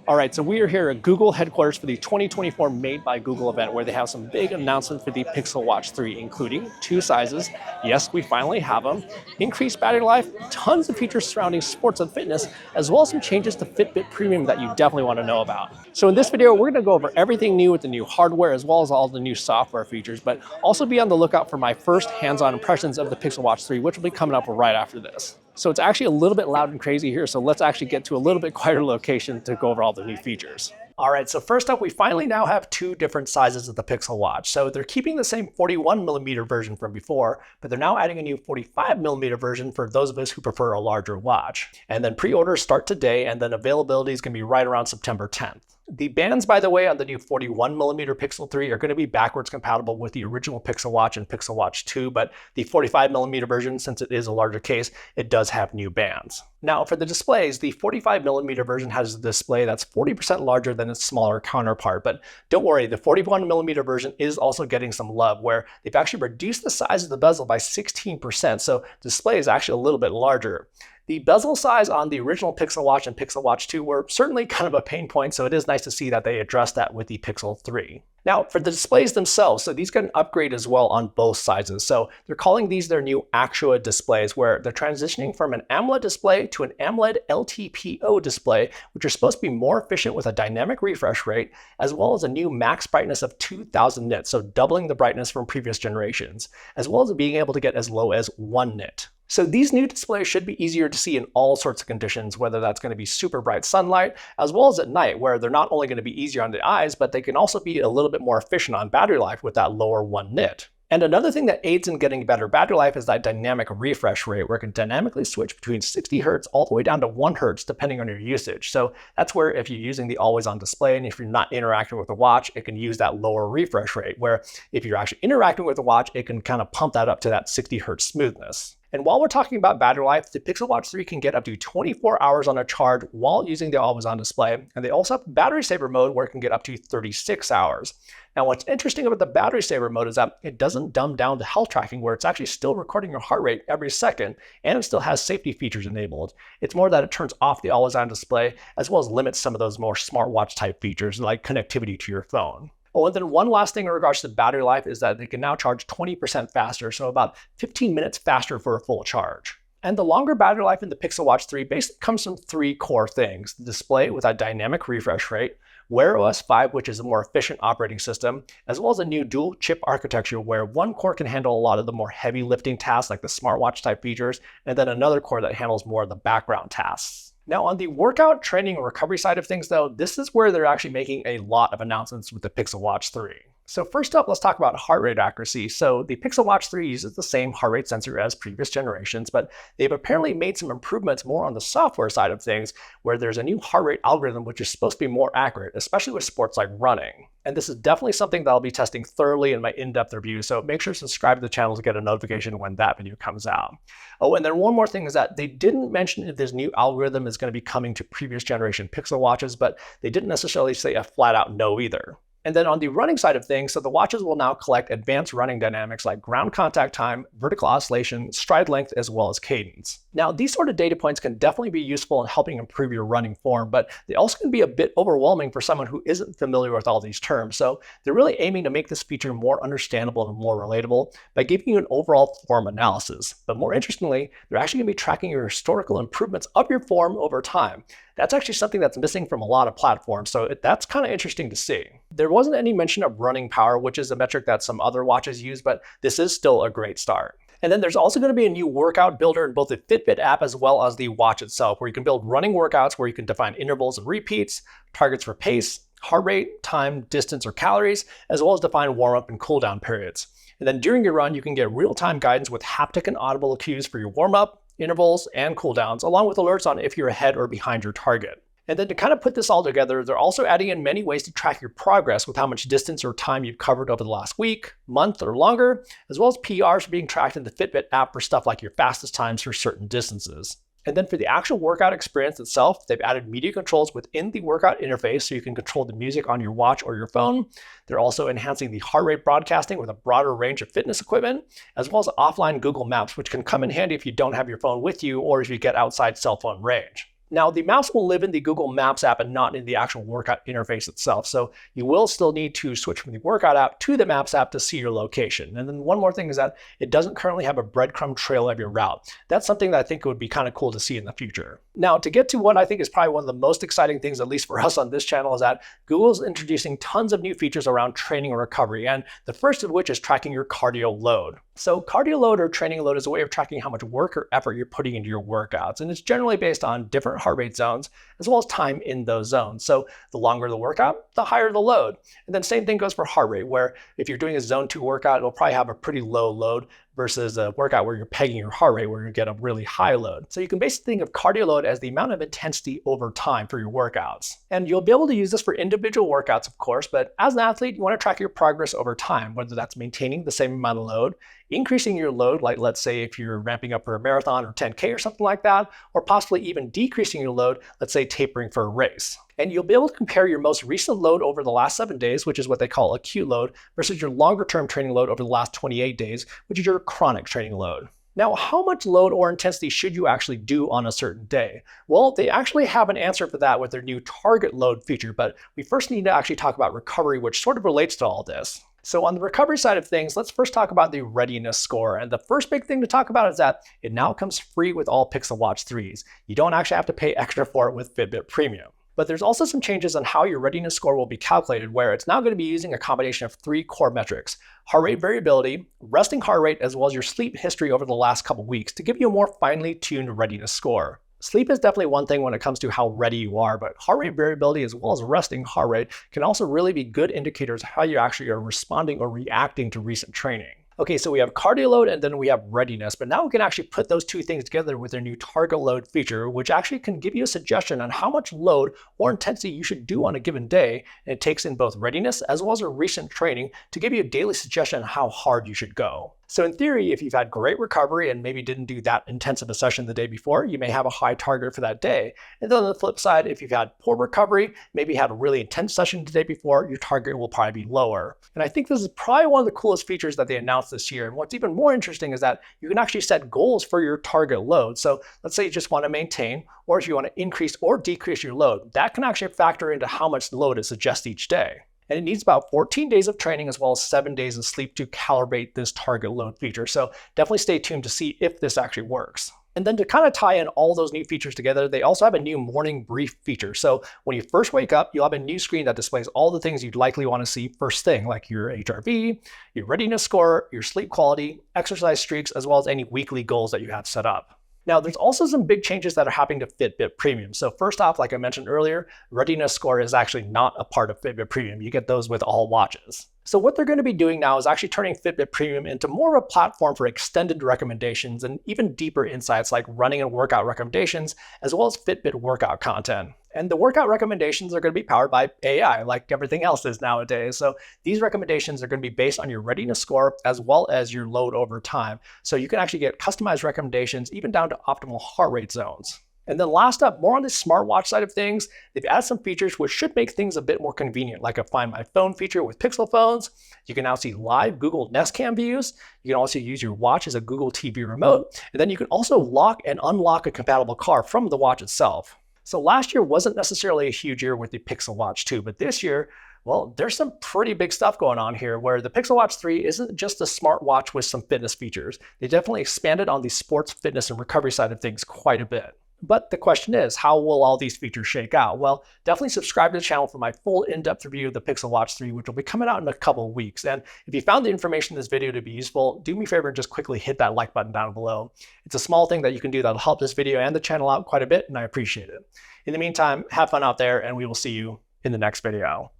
All right, so we are here at Google headquarters for the 2024 Made by Google event, where they have some big announcements for the Pixel Watch 3, including 2 sizes. Yes, we finally have them. Increased battery life, tons of features surrounding sports and fitness, as well as some changes to Fitbit Premium that you definitely want to know about. So in this video, we're going to go over everything new with the new hardware, as well as all the new software features, but also be on the lookout for my first hands-on impressions of the Pixel Watch 3, which will be coming up right after this. So it's actually a little bit loud and crazy here, so let's actually get to a little bit quieter location to go over all the new features. All right, so first up, we finally now have 2 different sizes of the Pixel Watch. So they're keeping the same 41mm version from before, but they're now adding a new 45mm version for those of us who prefer a larger watch. And then pre-orders start today, and then availability is going to be right around September 10th. The bands, by the way, on the new 41mm Pixel 3 are going to be backwards compatible with the original Pixel Watch and Pixel Watch 2, but the 45mm version, since it is a larger case, it does have new bands. Now, for the displays, the 45mm version has a display that's 40% larger than its smaller counterpart, but don't worry, the 41mm version is also getting some love, where they've actually reduced the size of the bezel by 16%, so the display is actually a little bit larger. The bezel size on the original Pixel Watch and Pixel Watch 2 were certainly kind of a pain point, so it is nice to see that they addressed that with the Pixel 3. Now, for the displays themselves, so these get an upgrade as well on both sizes. So they're calling these their new Actua displays, where they're transitioning from an AMOLED display to an AMOLED LTPO display, which are supposed to be more efficient with a dynamic refresh rate, as well as a new max brightness of 2000 nits, so doubling the brightness from previous generations, as well as being able to get as low as 1 nit. So these new displays should be easier to see in all sorts of conditions, whether that's going to be super bright sunlight, as well as at night, where they're not only going to be easier on the eyes, but they can also be a little bit more efficient on battery life with that lower 1 nit. And another thing that aids in getting better battery life is that dynamic refresh rate, where it can dynamically switch between 60 Hz all the way down to 1 Hz depending on your usage. So that's where, if you're using the always-on display and if you're not interacting with the watch, it can use that lower refresh rate, where if you're actually interacting with the watch, it can kind of pump that up to that 60 Hz smoothness. And while we're talking about battery life, the Pixel Watch 3 can get up to 24 hours on a charge while using the always-on display, and they also have battery saver mode where it can get up to 36 hours. Now, what's interesting about the battery saver mode is that it doesn't dumb down the health tracking, where it's actually still recording your heart rate every second, and it still has safety features enabled. It's more that it turns off the always-on display, as well as limits some of those more smartwatch type features like connectivity to your phone. Oh, and then one last thing in regards to battery life is that they can now charge 20% faster, so about 15 minutes faster for a full charge. And the longer battery life in the Pixel Watch 3 basically comes from 3 core things: the display with a dynamic refresh rate, WearOS 5, which is a more efficient operating system, as well as a new dual chip architecture where one core can handle a lot of the more heavy lifting tasks like the smartwatch type features, and then another core that handles more of the background tasks. Now, on the workout, training, and recovery side of things, though, this is where they're actually making a lot of announcements with the Pixel Watch 3. So first up, let's talk about heart rate accuracy. So the Pixel Watch 3 uses the same heart rate sensor as previous generations, but they've apparently made some improvements more on the software side of things, where there's a new heart rate algorithm which is supposed to be more accurate, especially with sports like running. And this is definitely something that I'll be testing thoroughly in my in-depth review, so make sure to subscribe to the channel to get a notification when that video comes out. Oh, and then one more thing is that they didn't mention if this new algorithm is going to be coming to previous generation Pixel Watches, but they didn't necessarily say a flat-out no either. And then on the running side of things, so the watches will now collect advanced running dynamics like ground contact time, vertical oscillation, stride length, as well as cadence. Now, these sort of data points can definitely be useful in helping improve your running form, but they also can be a bit overwhelming for someone who isn't familiar with all these terms. So they're really aiming to make this feature more understandable and more relatable by giving you an overall form analysis. But more interestingly, they're actually going to be tracking your historical improvements of your form over time. That's actually something that's missing from a lot of platforms, so that's kind of interesting to see. There wasn't any mention of running power, which is a metric that some other watches use, but this is still a great start. And then there's also going to be a new workout builder in both the Fitbit app as well as the watch itself, where you can build running workouts where you can define intervals and repeats, targets for pace, heart rate, time, distance, or calories, as well as define warm-up and cool-down periods. And then during your run, you can get real-time guidance with haptic and audible cues for your warm-up, intervals, and cooldowns, along with alerts on if you're ahead or behind your target. And then to kind of put this all together, they're also adding in many ways to track your progress with how much distance or time you've covered over the last week, month, or longer, as well as PRs being tracked in the Fitbit app for stuff like your fastest times for certain distances. And then for the actual workout experience itself, they've added media controls within the workout interface so you can control the music on your watch or your phone. They're also enhancing the heart rate broadcasting with a broader range of fitness equipment, as well as offline Google Maps, which can come in handy if you don't have your phone with you or if you get outside cell phone range. Now, the maps will live in the Google Maps app and not in the actual workout interface itself. So you will still need to switch from the workout app to the Maps app to see your location. And then one more thing is that it doesn't currently have a breadcrumb trail of your route. That's something that I think would be kind of cool to see in the future. Now, to get to what I think is probably one of the most exciting things, at least for us on this channel, is that Google's introducing tons of new features around training and recovery. And the first of which is tracking your cardio load. So cardio load or training load is a way of tracking how much work or effort you're putting into your workouts. And it's generally based on different heart rate zones, as well as time in those zones. So the longer the workout, the higher the load. And then same thing goes for heart rate, where if you're doing a zone 2 workout, it'll probably have a pretty low load versus a workout where you're pegging your heart rate where you get a really high load. So you can basically think of cardio load as the amount of intensity over time for your workouts. And you'll be able to use this for individual workouts, of course, but as an athlete, you want to track your progress over time, whether that's maintaining the same amount of load, increasing your load, like let's say if you're ramping up for a marathon or 10K or something like that, or possibly even decreasing your load, let's say tapering for a race. And you'll be able to compare your most recent load over the last 7 days, which is what they call acute load, versus your longer term training load over the last 28 days, which is your chronic training load. Now, how much load or intensity should you actually do on a certain day? Well, they actually have an answer for that with their new target load feature, but we first need to actually talk about recovery, which sort of relates to all this. So on the recovery side of things, let's first talk about the readiness score. And the first big thing to talk about is that it now comes free with all Pixel Watch 3s. You don't actually have to pay extra for it with Fitbit Premium. But there's also some changes on how your readiness score will be calculated, where it's now going to be using a combination of 3 core metrics: heart rate variability, resting heart rate, as well as your sleep history over the last couple weeks to give you a more finely tuned readiness score. Sleep is definitely one thing when it comes to how ready you are, but heart rate variability as well as resting heart rate can also really be good indicators of how you actually are responding or reacting to recent training. Okay, so we have cardio load and then we have readiness, but now we can actually put those two things together with their new target load feature, which actually can give you a suggestion on how much load or intensity you should do on a given day. And it takes in both readiness as well as a recent training to give you a daily suggestion on how hard you should go. So in theory, if you've had great recovery and maybe didn't do that intensive a session the day before, you may have a high target for that day. And then on the flip side, if you've had poor recovery, maybe had a really intense session the day before, your target will probably be lower. And I think this is probably one of the coolest features that they announced this year. And what's even more interesting is that you can actually set goals for your target load. So let's say you just want to maintain, or if you want to increase or decrease your load, that can actually factor into how much load it suggests each day. And it needs about 14 days of training as well as 7 days of sleep to calibrate this target load feature. So definitely stay tuned to see if this actually works. And then to kind of tie in all those new features together, they also have a new morning brief feature. So when you first wake up, you'll have a new screen that displays all the things you'd likely want to see first thing, like your HRV, your readiness score, your sleep quality, exercise streaks, as well as any weekly goals that you have set up. Now, there's also some big changes that are happening to Fitbit Premium. So first off, like I mentioned earlier, readiness score is actually not a part of Fitbit Premium. You get those with all watches. So what they're going to be doing now is actually turning Fitbit Premium into more of a platform for extended recommendations and even deeper insights like running and workout recommendations, as well as Fitbit workout content. And the workout recommendations are going to be powered by AI, like everything else is nowadays. So these recommendations are going to be based on your readiness score as well as your load over time. So you can actually get customized recommendations even down to optimal heart rate zones. And then last up, more on the smartwatch side of things, they've added some features which should make things a bit more convenient, like a Find My Phone feature with Pixel phones. You can now see live Google Nest Cam views. You can also use your watch as a Google TV remote. And then you can also lock and unlock a compatible car from the watch itself. So last year wasn't necessarily a huge year with the Pixel Watch 2, but this year, well, there's some pretty big stuff going on here where the Pixel Watch 3 isn't just a smartwatch with some fitness features. They definitely expanded on the sports, fitness, and recovery side of things quite a bit. But the question is, how will all these features shake out? Well, definitely subscribe to the channel for my full in-depth review of the Pixel Watch 3, which will be coming out in a couple of weeks. And if you found the information in this video to be useful, do me a favor and just quickly hit that like button down below. It's a small thing that you can do that'll help this video and the channel out quite a bit, and I appreciate it. In the meantime, have fun out there, and we will see you in the next video.